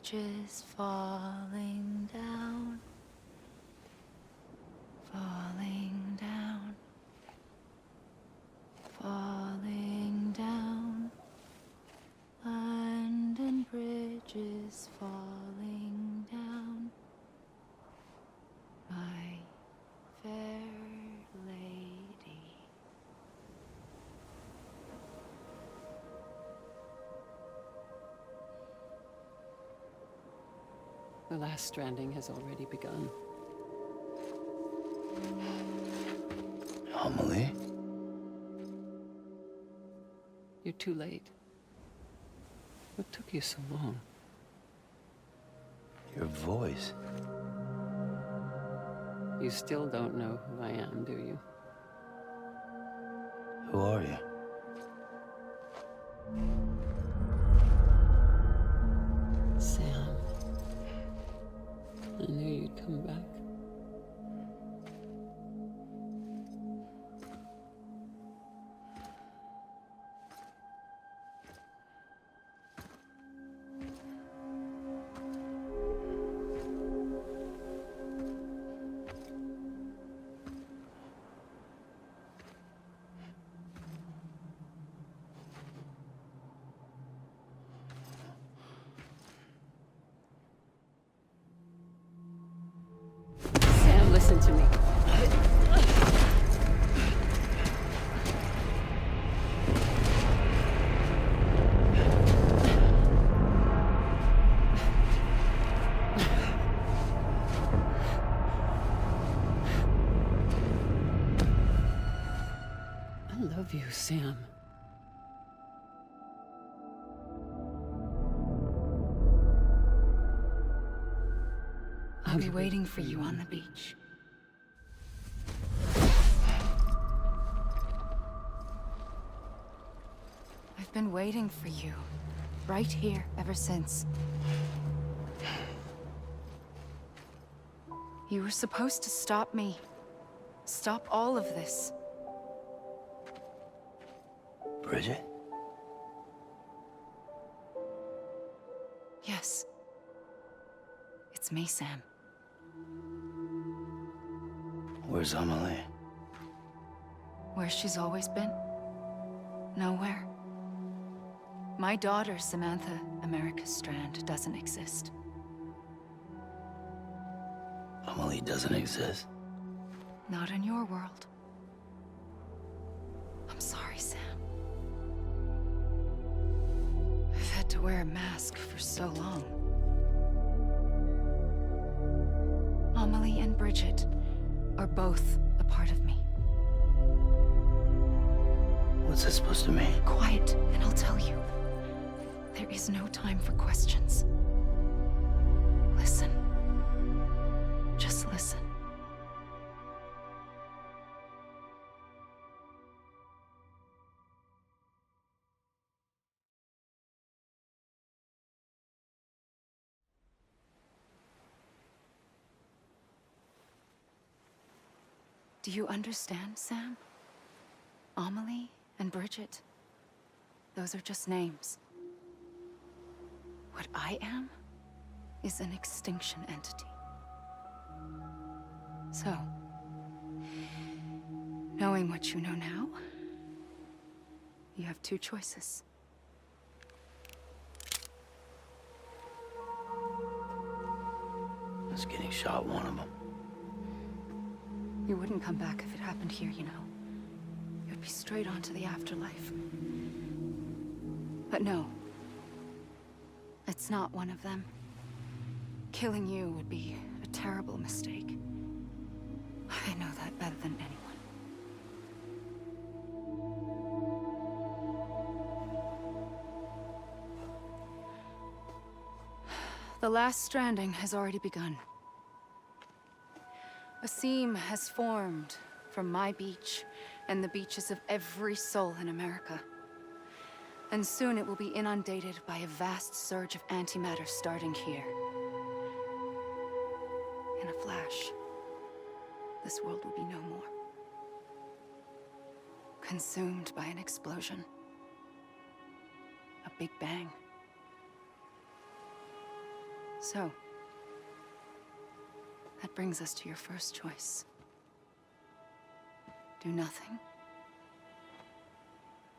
bridges falling down, falling down, falling down. London Bridge is falling down, my fair lady. The last stranding has already begun. Amelie? You're too late. What took you so long? Your voice. You still don't know who I am, do you? Who are you? Sam. I knew you'd come back. Sam, listen to me. I love you, Sam. I'll be waiting for you on the beach. I've been waiting for you, right here, ever since. You were supposed to stop me. Stop all of this. Bridget? Yes. It's me, Sam. Where's Amelie? Where she's always been. Nowhere. My daughter, Samantha America Strand, doesn't exist. Amelie doesn't exist? Not in your world. I'm sorry, Sam. I've had to wear a mask for so long. Amelie and Bridget are both a part of me. What's that supposed to mean? Quiet, and I'll tell you. There is no time for questions. Listen. Just listen. Do you understand, Sam? Amelie and Bridget, those are just names. What I am is an extinction entity. So, knowing what you know now, you have two choices. Is getting shot one of them? You wouldn't come back if it happened here, you know. You'd be straight on to the afterlife. But no. It's not one of them. Killing you would be a terrible mistake. I know that better than anyone. The last stranding has already begun. A seam has formed from my beach and the beaches of every soul in America. And soon it will be inundated by a vast surge of antimatter starting here. In a flash, this world will be no more. Consumed by an explosion. A big bang. So, that brings us to your first choice. Do nothing.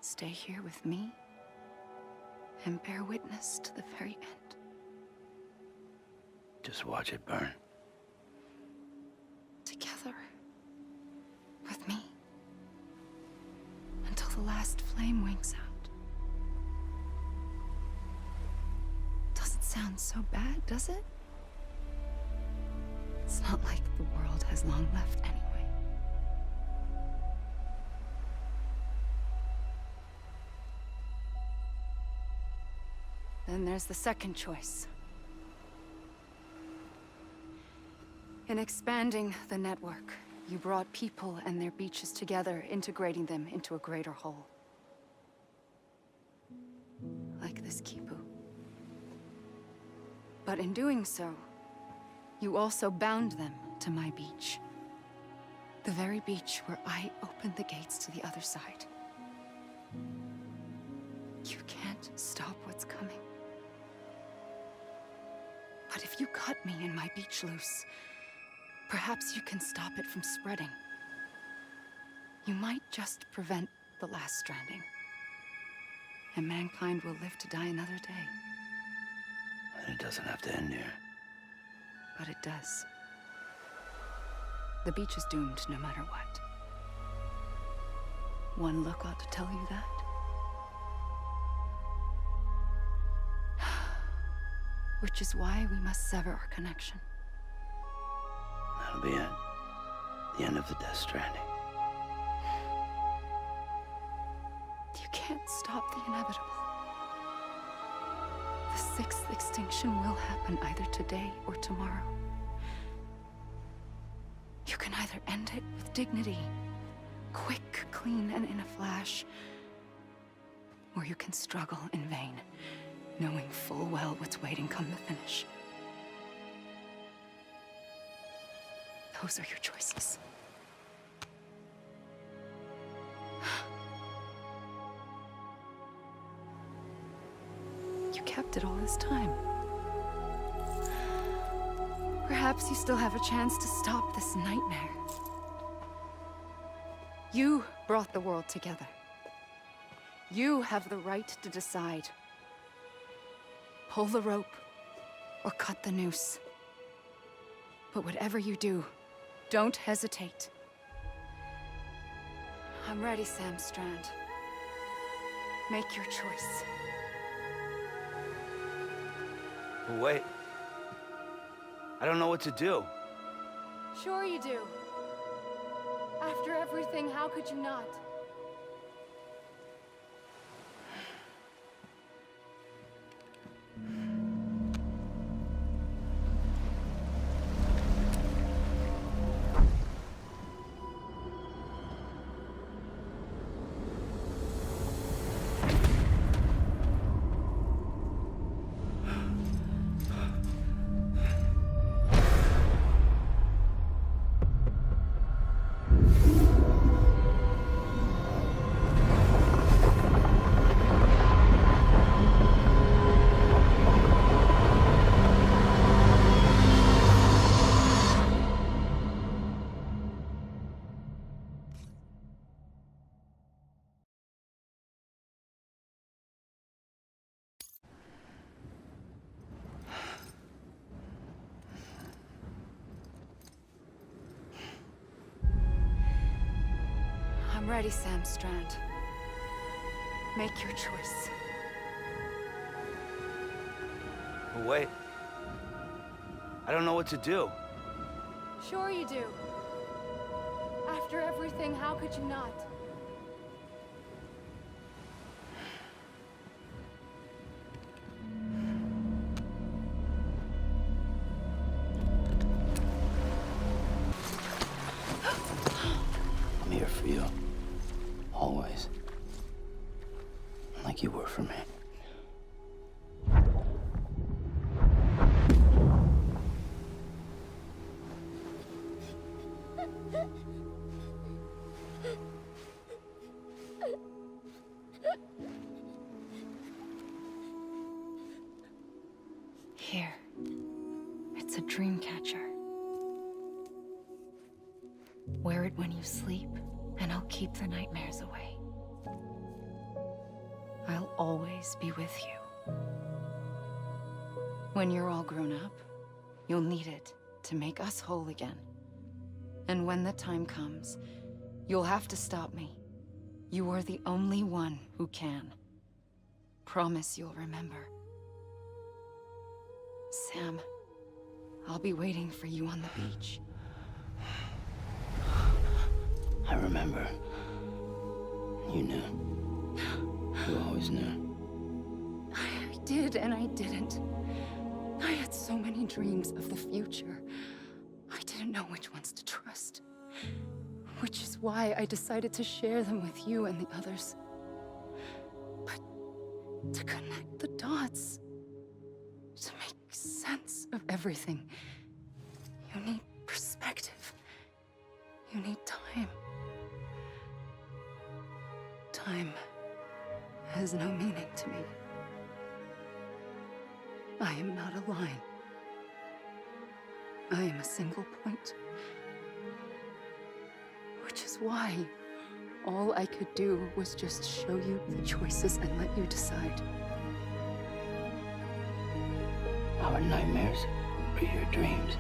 Stay here with me and bear witness to the very end. Just watch it burn. Together. With me. Until the last flame winks out. Doesn't sound so bad, does it? It's not like the world has long left anyway. Then there's the second choice. In expanding the network, you brought people and their beaches together, integrating them into a greater whole. Like this Kipu. But in doing so, you also bound them to my beach. The very beach where I opened the gates to the other side. You can't stop what's coming. But if you cut me and my beach loose, perhaps you can stop it from spreading. You might just prevent the last stranding. And mankind will live to die another day. And it doesn't have to end here. But it does. The beach is doomed no matter what. One look ought to tell you that. Which is why we must sever our connection. That'll be it. The end of the Death Stranding. You can't stop the inevitable. The sixth extinction will happen either today or tomorrow. You can either end it with dignity, quick, clean, and in a flash, or you can struggle in vain, knowing full well what's waiting come the finish. Those are your choices. You kept it all this time. Perhaps you still have a chance to stop this nightmare. You brought the world together. You have the right to decide. Pull the rope or cut the noose. But whatever you do, don't hesitate. I'm ready, Sam Strand. Make your choice. Wait. I don't know what to do. Sure you do. After everything, how could you not? I'm ready, Sam Strand. Make your choice. Wait. I don't know what to do. Sure you do. After everything, how could you not? I'm here for you. Always. Like you were for me. Here. dream catcher. Wear it when you sleep, and I'll keep the nightmares away. I'll always be with you. When you're all grown up, you'll need it to make us whole again. And when the time comes, you'll have to stop me. You are the only one who can. Promise you'll remember. Sam, I'll be waiting for you on the beach. I remember. You knew. You always knew. I did and I didn't. I had so many dreams of the future. I didn't know which ones to trust. Which is why I decided to share them with you and the others. But to connect the dots, to make sense of everything, you need perspective. You need time. Time has no meaning to me. I am not a line. I am a single point. Which is why all I could do was just show you the choices and let you decide. Our nightmares are your dreams.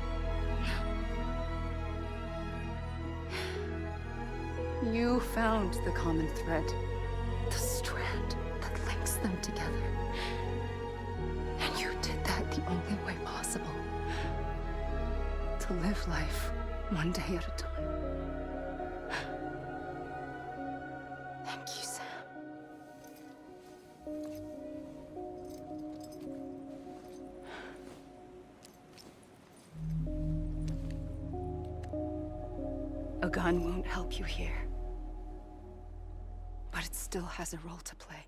You found the common thread, the strand that links them together. And you did that the only way possible. To live life one day at a time. Thank you, Sam. A gun won't help you here. But it still has a role to play.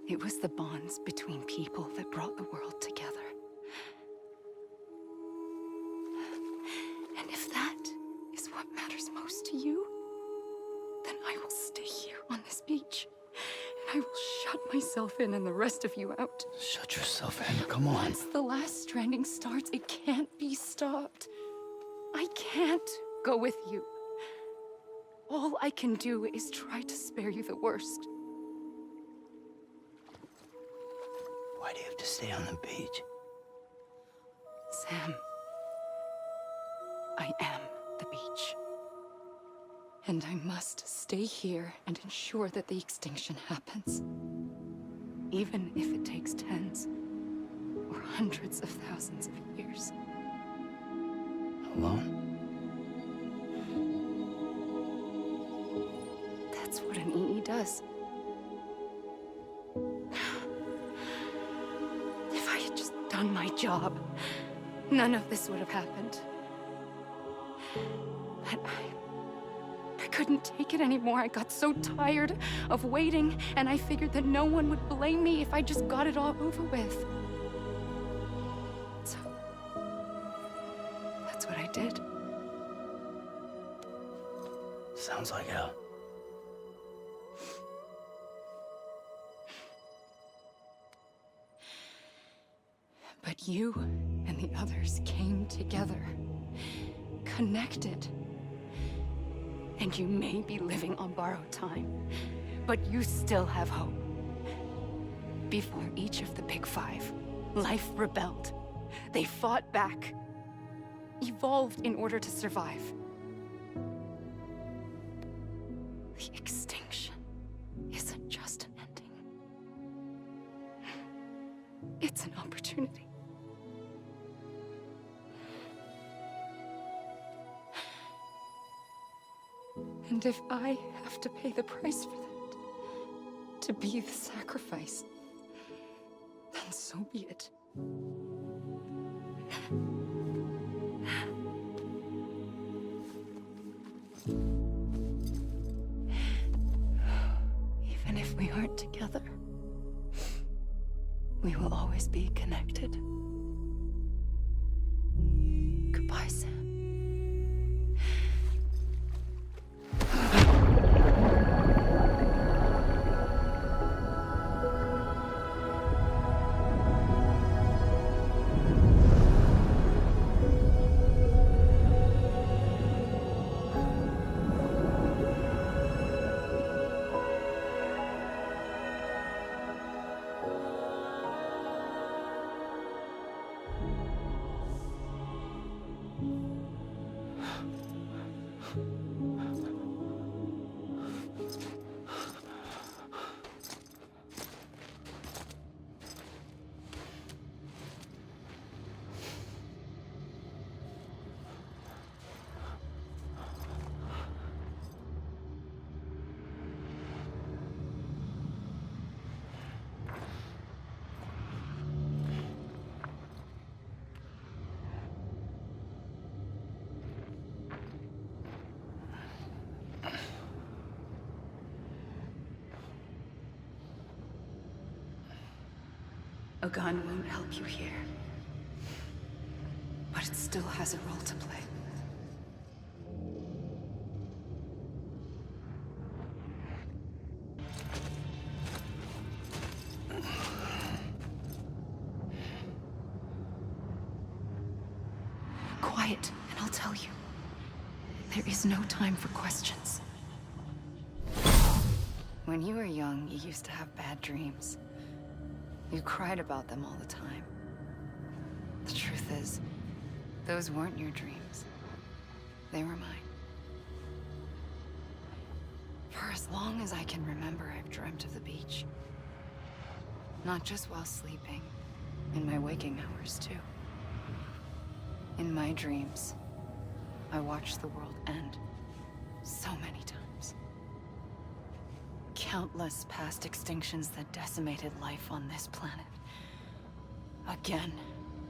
It was the bonds between people that brought the world together. And if that is what matters most to you, then I will stay here on this beach. And I will shut myself in and the rest of you out. Shut yourself in, come on. Once the last stranding starts, it can't be stopped. I can't go with you. All I can do is try to spare you the worst. Why do you have to stay on the beach? Sam, I am the beach. And I must stay here and ensure that the extinction happens. Even if it takes tens or hundreds of thousands of years. Alone? That's what an EE does. If I had just done my job, none of this would have happened. But I couldn't take it anymore. I got so tired of waiting, and I figured that no one would blame me if I just got it all over with. So, that's what I did. Sounds like hell. But you and the others came together, connected. And you may be living on borrowed time, but you still have hope. Before each of the Big Five, life rebelled. They fought back, evolved in order to survive. The extinction isn't just an ending. It's an opportunity. And if I have to pay the price for that, to be the sacrifice, then so be it. Even if we aren't together, we will always be connected. Goodbye, Sam. A gun won't help you here. But it still has a role to play. Quiet, and I'll tell you. There is no time for questions. When you were young, you used to have bad dreams. You cried about them all the time. The truth is, those weren't your dreams. They were mine. For as long as I can remember, I've dreamt of the beach. Not just while sleeping, in my waking hours too. In my dreams, I watched the world end so many times. Countless past extinctions that decimated life on this planet. Again,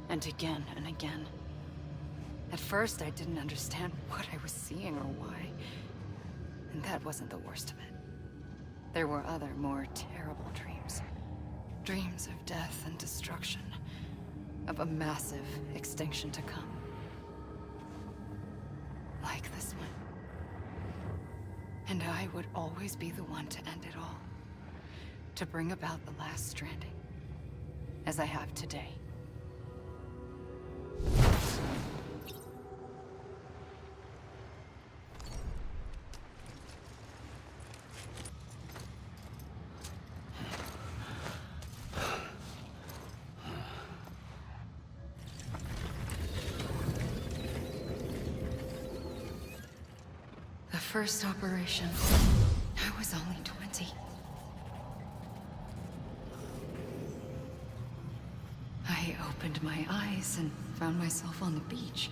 and again, and again. At first, I didn't understand what I was seeing or why. And that wasn't the worst of it. There were other, more terrible dreams. Dreams of death and destruction. Of a massive extinction to come. Like this one. And I would always be the one to end it all. To bring about the last stranding. As I have today. The first operation, I was only 20. I opened my eyes and found myself on the beach.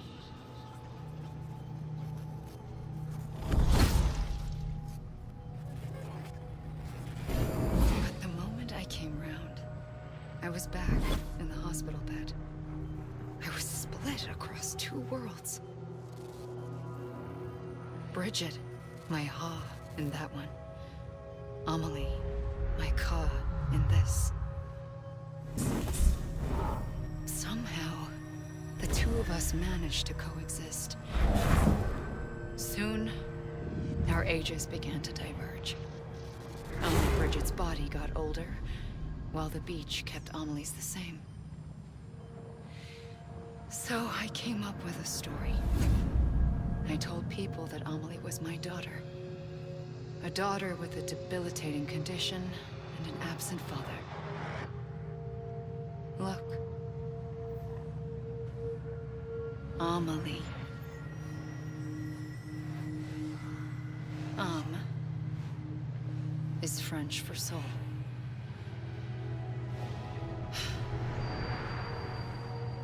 But the moment I came round, I was back in the hospital bed. I was split across two worlds. Bridget, my ha in that one. Amelie, my ka in this. Somehow, the two of us managed to coexist. Soon, our ages began to diverge. Only Bridget's body got older, while the beach kept Amelie's the same. So I came up with a story. I told people that Amelie was my daughter. A daughter with a debilitating condition and an absent father. Look. Amelie. Is French for soul.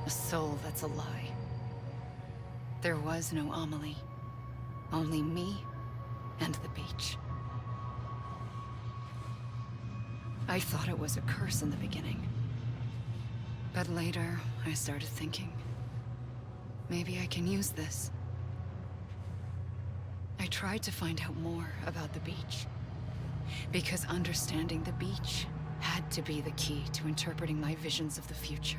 A soul that's a lie. There was no Amelie. Only me and the beach. I thought it was a curse in the beginning. But later, I started thinking, maybe I can use this. I tried to find out more about the beach. Because understanding the beach had to be the key to interpreting my visions of the future.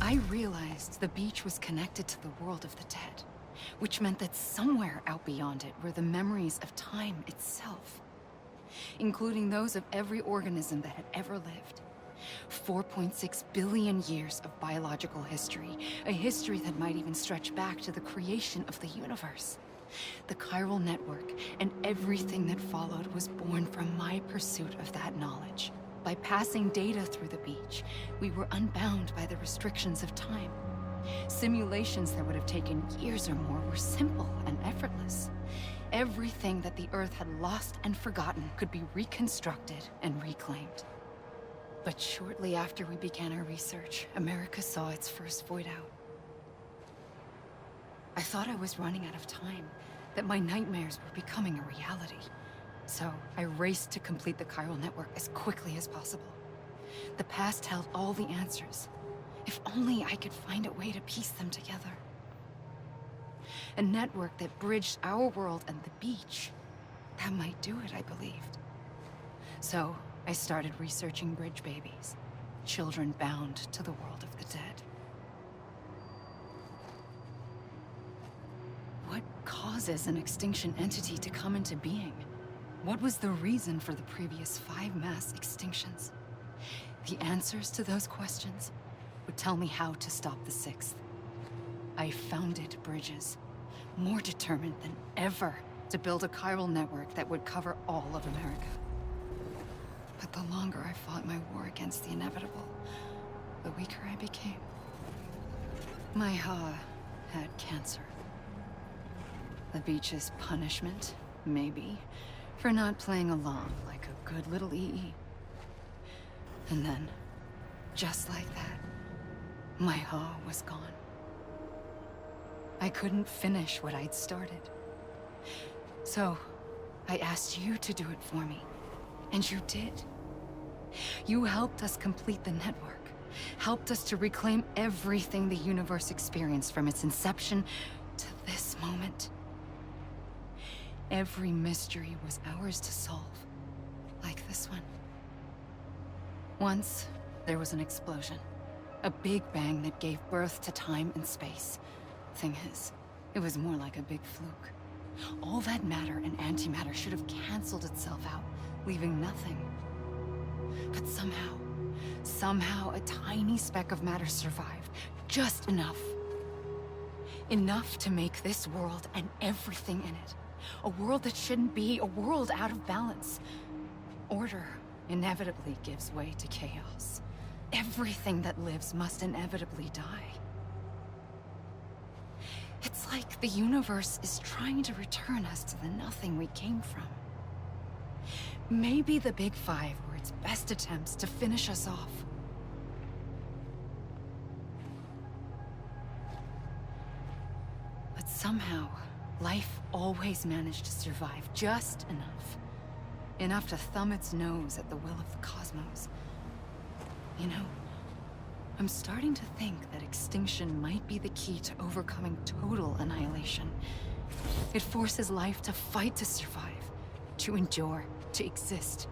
I realized the beach was connected to the world of the dead, which meant that somewhere out beyond it were the memories of time itself, including those of every organism that had ever lived. 4.6 billion years of biological history, a history that might even stretch back to the creation of the universe. The chiral network and everything that followed was born from my pursuit of that knowledge. By passing data through the beach, we were unbound by the restrictions of time. Simulations that would have taken years or more were simple and effortless. Everything that the Earth had lost and forgotten could be reconstructed and reclaimed. But shortly after we began our research, America saw its first void out. I thought I was running out of time, that my nightmares were becoming a reality. So I raced to complete the chiral network as quickly as possible. The past held all the answers. If only I could find a way to piece them together. A network that bridged our world and the beach. That might do it, I believed. So I started researching bridge babies, children bound to the world of the dead. What causes an extinction entity to come into being? What was the reason for the previous 5 mass extinctions? The answers to those questions would tell me how to stop the 6th. I founded bridges, more determined than ever to build a chiral network that would cover all of America. But the longer I fought my war against the inevitable, the weaker I became. My Ha had cancer. The beach's punishment, maybe, for not playing along like a good little EE. And then, just like that, my Ha was gone. I couldn't finish what I'd started. So, I asked you to do it for me, and you did. You helped us complete the network, helped us to reclaim everything the universe experienced from its inception to this moment. Every mystery was ours to solve, like this one. Once, there was an explosion. A big bang that gave birth to time and space. Thing is, it was more like a big fluke. All that matter and antimatter should have canceled itself out, leaving nothing. But somehow a tiny speck of matter survived. Just enough. Enough to make this world and everything in it. A world that shouldn't be, a world out of balance. Order inevitably gives way to chaos. Everything that lives must inevitably die. It's like the universe is trying to return us to the nothing we came from. Maybe the Big Five were its best attempts to finish us off. But somehow, life always managed to survive just enough. Enough to thumb its nose at the will of the cosmos. You know, I'm starting to think that extinction might be the key to overcoming total annihilation. It forces life to fight to survive, to endure, to exist.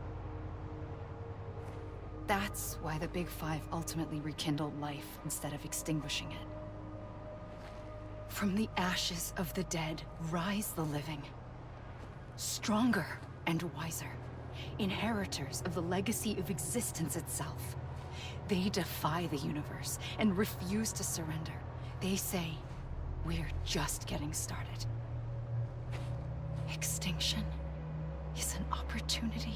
That's why the Big Five ultimately rekindled life instead of extinguishing it. From the ashes of the dead rise the living. Stronger and wiser. Inheritors of the legacy of existence itself. They defy the universe and refuse to surrender. They say, we're just getting started. Extinction is an opportunity.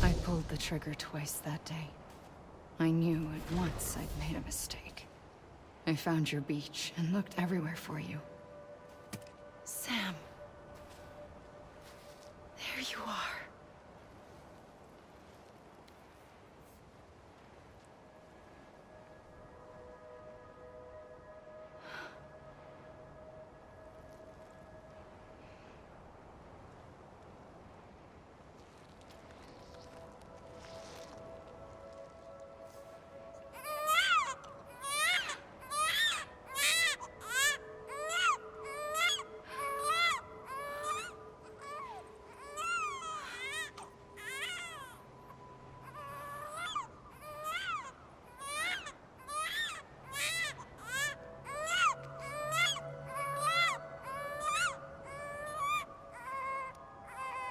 I pulled the trigger twice that day. I knew at once I'd made a mistake. I found your beach and looked everywhere for you. Sam. There you are.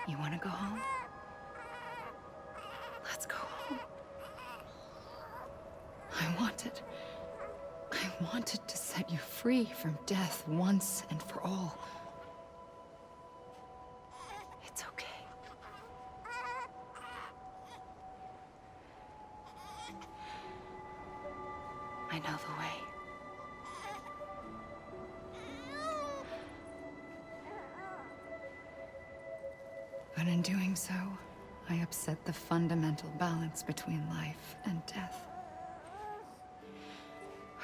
You want to go home? Let's go home. I wanted to set you free from death once and for all. It's okay. I know the way. But in doing so, I upset the fundamental balance between life and death.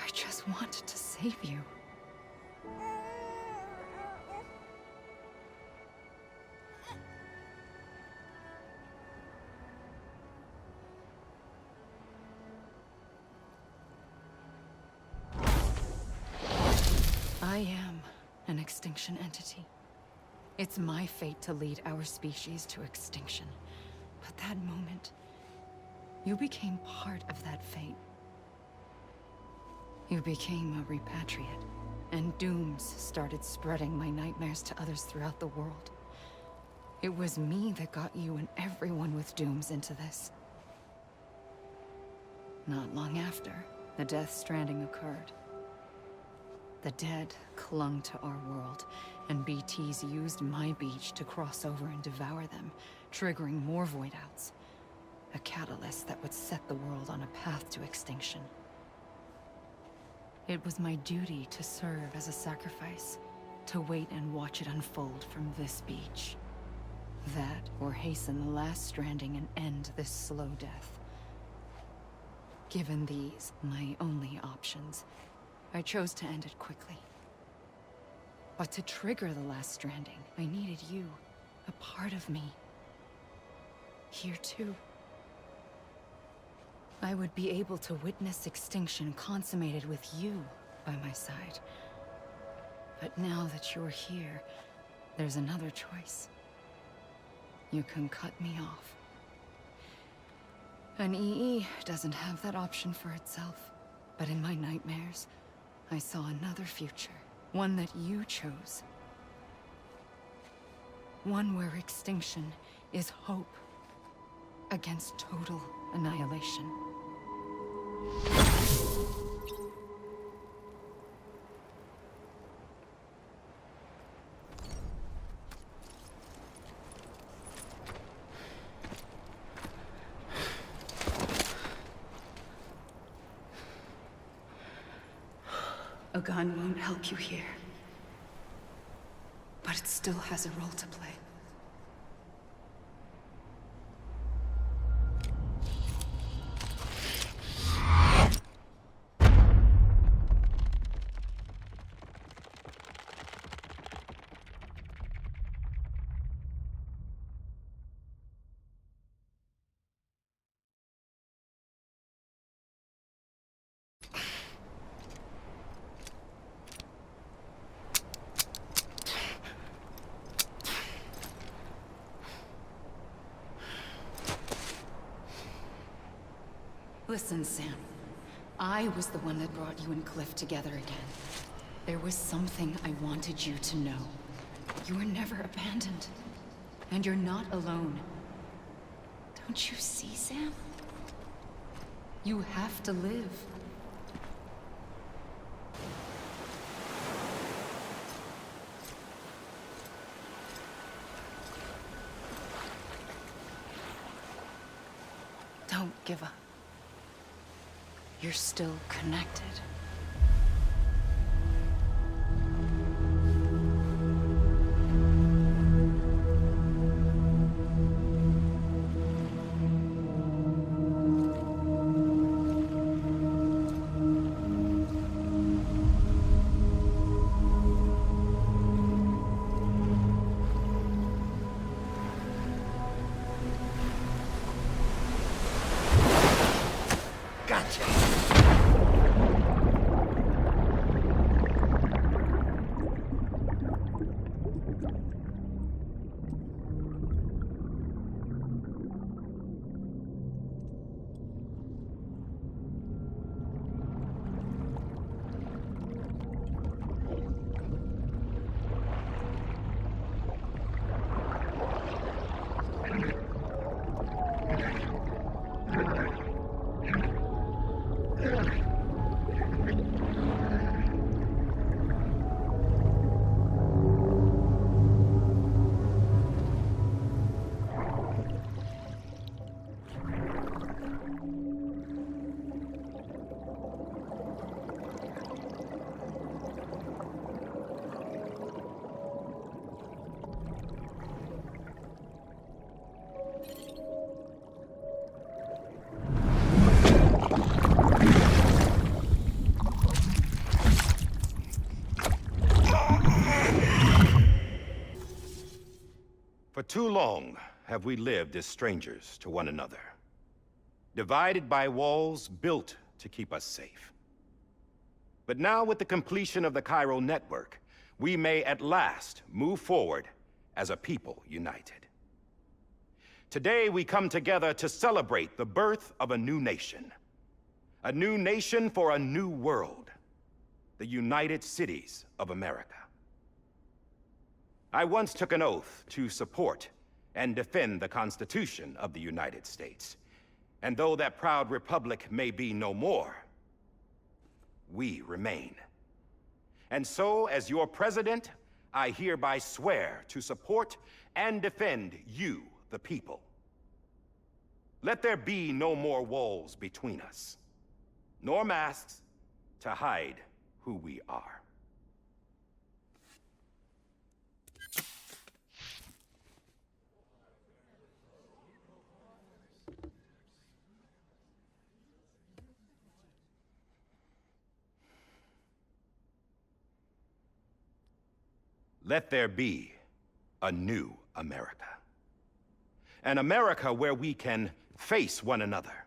I just wanted to save you. I am an extinction entity. It's my fate to lead our species to extinction. But that moment, you became part of that fate. You became a repatriate, and dooms started spreading my nightmares to others throughout the world. It was me that got you and everyone with dooms into this. Not long after, the death stranding occurred. The dead clung to our world, and BTs used my beach to cross over and devour them, triggering more void outs. A catalyst that would set the world on a path to extinction. It was my duty to serve as a sacrifice, to wait and watch it unfold from this beach. That, or hasten the last stranding and end this slow death. Given these, my only options, I chose to end it quickly. But to trigger the last stranding, I needed you, a part of me. Here too. I would be able to witness extinction consummated with you by my side. But now that you're here, there's another choice. You can cut me off. An EE doesn't have that option for itself. But in my nightmares, I saw another future. One that you chose. One where extinction is hope against total annihilation. A gun won't help you here. But it still has a role to play. Listen, Sam. I was the one that brought you and Cliff together again. There was something I wanted you to know. You were never abandoned. And you're not alone. Don't you see, Sam? You have to live. Don't give up. You're still connected. too long have we lived as strangers to one another, divided by walls built to keep us safe. But now, with the completion of the chiral network, we may at last move forward as a people united. Today, we come together to celebrate the birth of a new nation. A new nation for a new world. The United Cities of America. I once took an oath to support and defend the Constitution of the United States. And though that proud republic may be no more, we remain. And so, as your president, I hereby swear to support and defend you, the people. Let there be no more walls between us, nor masks to hide who we are. Let there be a new America. An America where we can face one another,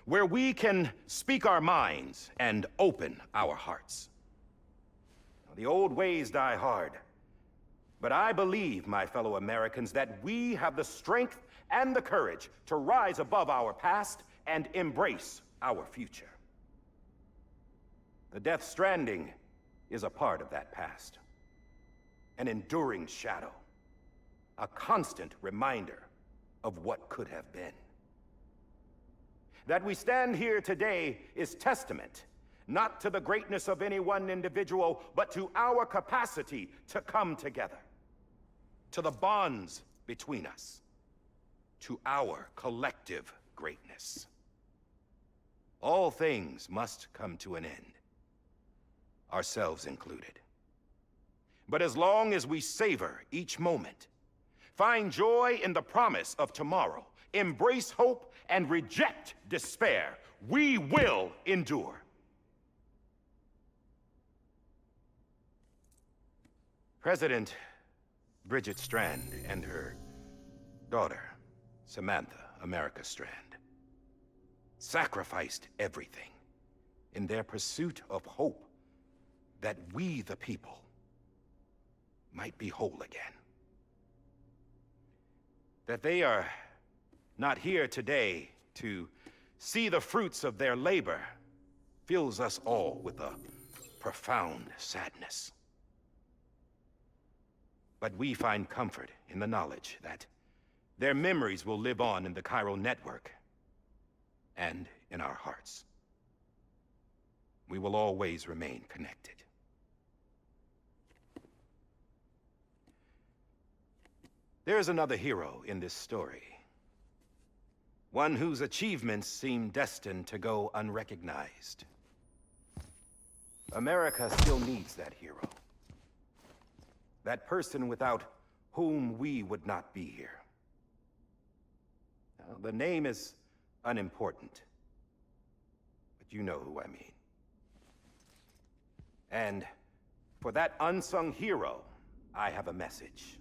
where we can speak our minds and open our hearts. The old ways die hard, but I believe, my fellow Americans, that we have the strength and the courage to rise above our past and embrace our future. The Death Stranding is a part of that past. An enduring shadow, a constant reminder of what could have been. That we stand here today is testament, not to the greatness of any one individual, but to our capacity to come together, to the bonds between us, to our collective greatness. All things must come to an end, ourselves included. But as long as we savor each moment, find joy in the promise of tomorrow, embrace hope, and reject despair, we will endure. President Bridget Strand and her daughter, Samantha America Strand, sacrificed everything in their pursuit of hope that we, the people, might be whole again. That they are not here today to see the fruits of their labor fills us all with a profound sadness. But we find comfort in the knowledge that their memories will live on in the chiral network and in our hearts. We will always remain connected. There is another hero in this story. One whose achievements seem destined to go unrecognized. America still needs that hero. That person without whom we would not be here. Now, the name is unimportant, but you know who I mean. And for that unsung hero, I have a message.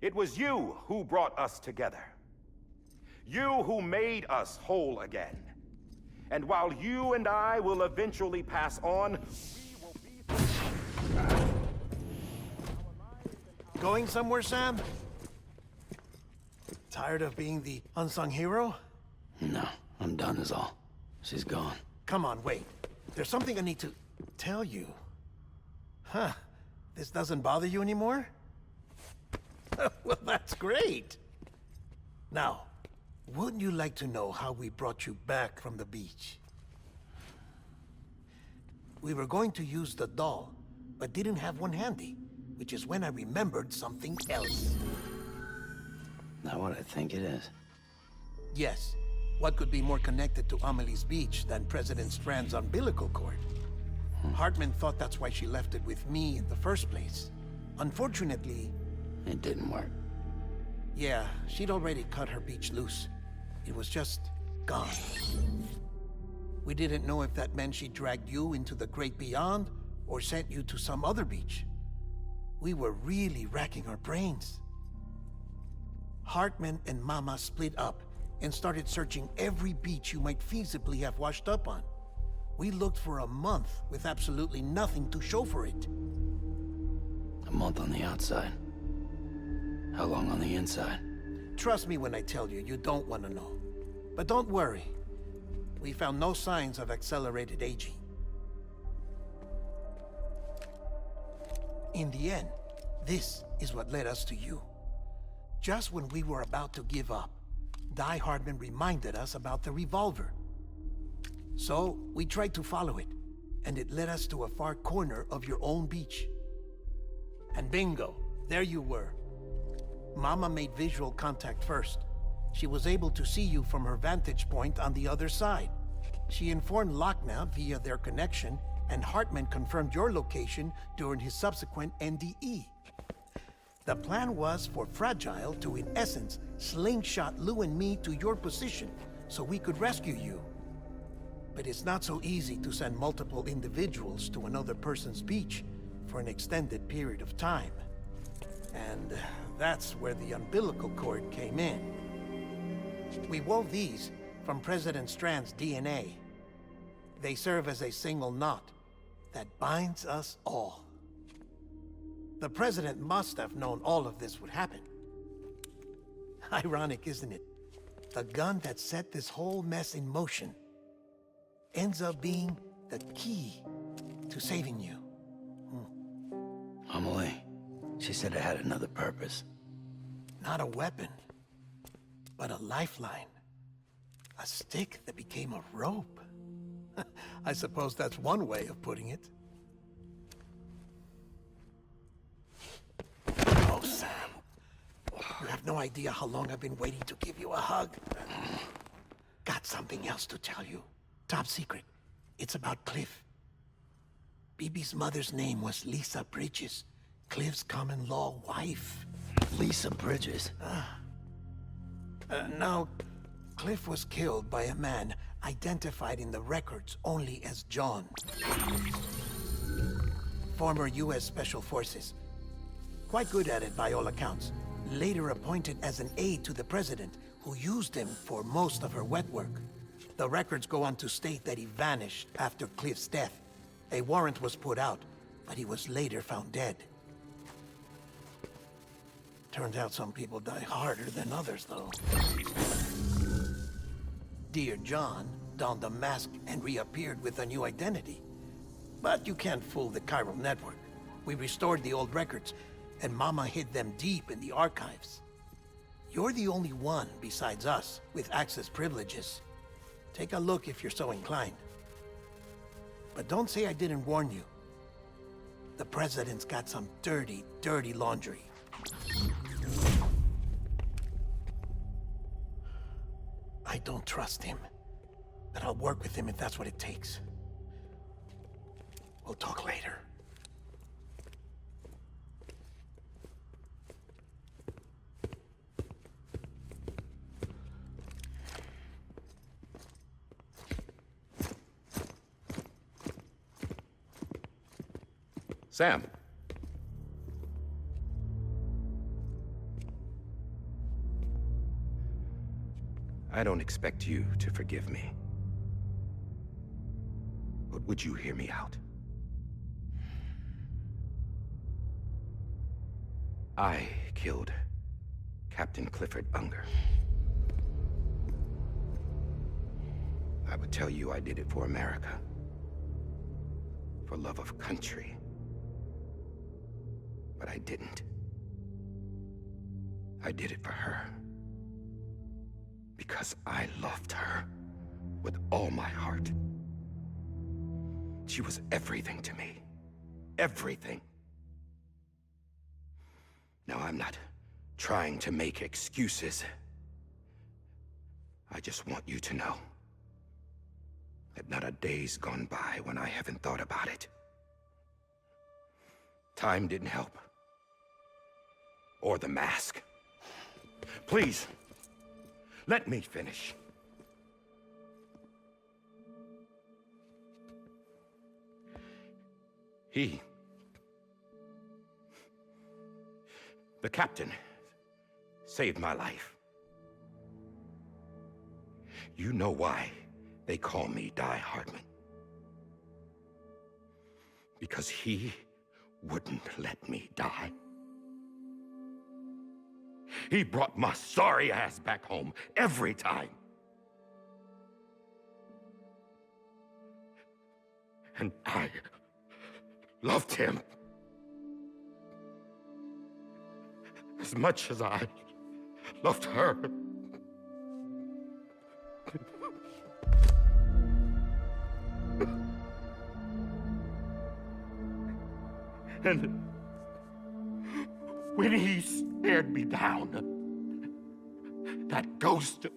It was you who brought us together. You who made us whole again. And while you and I will eventually pass on, we will be... Going somewhere, Sam? Tired of being the unsung hero? No, I'm done is all. She's gone. Come on, wait. There's something I need to tell you. Huh. This doesn't bother you anymore? Well, that's great. Now, wouldn't you like to know how we brought you back from the beach? We were going to use the doll, but didn't have one handy, which is when I remembered something else. Not what I think it is. Yes. What could be more connected to Amelie's beach than President Strand's umbilical cord? Hartman thought that's why she left it with me in the first place. Unfortunately... It didn't work. Yeah, she'd already cut her beach loose. It was just gone. We didn't know if that meant she dragged you into the great beyond, or sent you to some other beach. We were really racking our brains. Hartman and Mama split up and started searching every beach you might feasibly have washed up on. We looked for a month with absolutely nothing to show for it. A month on the outside. How long on the inside? Trust me when I tell you, you don't want to know. But don't worry. We found no signs of accelerated aging. In the end, this is what led us to you. Just when we were about to give up, Die Hardman reminded us about the revolver. So, we tried to follow it, and it led us to a far corner of your own beach. And bingo, there you were. Mama made visual contact first. She was able to see you from her vantage point on the other side. She informed Lochna via their connection, and Hartman confirmed your location during his subsequent NDE. The plan was for Fragile to, in essence, slingshot Lou and me to your position so we could rescue you. But it's not so easy to send multiple individuals to another person's beach for an extended period of time. And that's where the umbilical cord came in. We wove these from President Strand's DNA. They serve as a single knot that binds us all. The President must have known all of this would happen. Ironic, isn't it? The gun that set this whole mess in motion ends up being the key to saving you. Amelie, she said it had another purpose. Not a weapon, but a lifeline. A stick that became a rope. I suppose that's one way of putting it. Oh, Sam. You have no idea how long I've been waiting to give you a hug. Got something else to tell you. Top secret. It's about Cliff. BB's mother's name was Lisa Bridges, Cliff's common-law wife. Lisa Bridges? Now, Cliff was killed by a man identified in the records only as John. Former U.S. Special Forces. Quite good at it by all accounts. Later appointed as an aide to the president, who used him for most of her wet work. The records go on to state that he vanished after Cliff's death. A warrant was put out, but he was later found dead. Turns out some people die harder than others, though. Dear John donned a mask and reappeared with a new identity. But you can't fool the chiral network. We restored the old records, and Mama hid them deep in the archives. You're the only one, besides us, with access privileges. Take a look if you're so inclined. But don't say I didn't warn you. The President's got some dirty, dirty laundry. I don't trust him, but I'll work with him if that's what it takes. We'll talk later. Sam. I don't expect you to forgive me. But would you hear me out? I killed Captain Clifford Unger. I would tell you I did it for America. For love of country. But I didn't. I did it for her. Because I loved her with all my heart. She was everything to me. Everything. Now, I'm not trying to make excuses. I just want you to know that not a day's gone by when I haven't thought about it. Time didn't help. Or the mask. Please, let me finish. The captain saved my life. You know why they call me Die Hardman. Because he wouldn't let me die. He brought my sorry ass back home every time. And I loved him as much as I loved her. And when he stared me down, that ghost,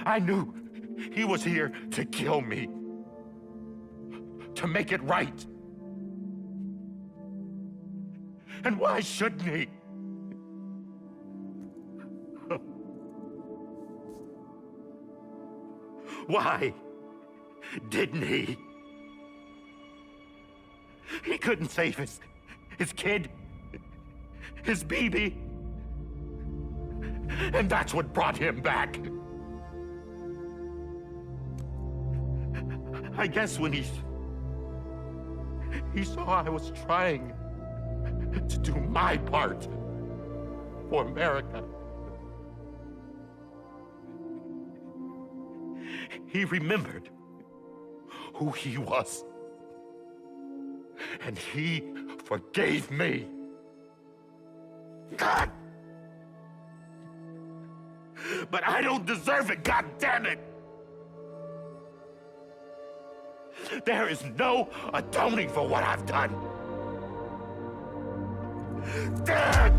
I knew he was here to kill me, to make it right. And why shouldn't he? Why didn't he? He couldn't save his kid, his baby. And that's what brought him back. I guess when he saw I was trying to do my part for America, he remembered who he was. And he forgave me. God! But I don't deserve it, God damn it! There is no atoning for what I've done. God!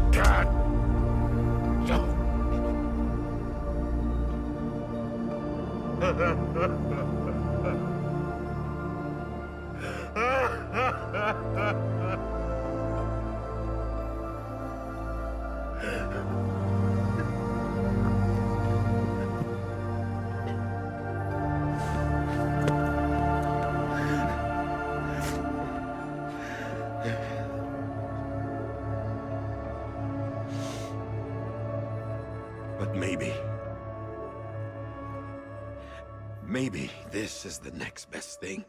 But maybe this is the next best thing.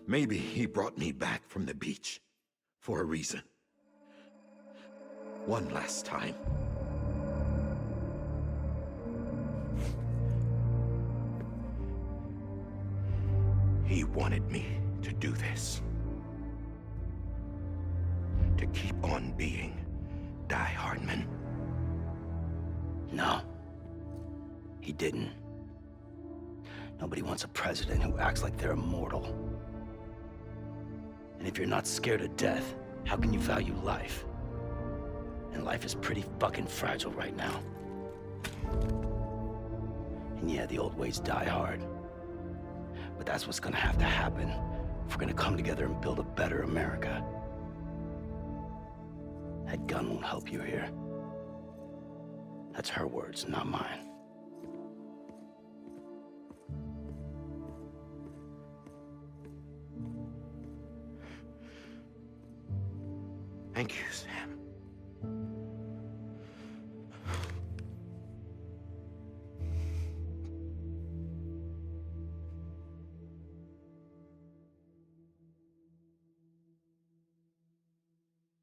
Maybe he brought me back from the beach for a reason. One last time. He wanted me to do this. To keep on being Die Hardman. No. He didn't. Nobody wants a president who acts like they're immortal. And if you're not scared of death, how can you value life? And life is pretty fucking fragile right now. And yeah, the old ways die hard. But that's what's gonna have to happen if we're gonna come together and build a better America. That gun won't help you here. That's her words, not mine. Thank you.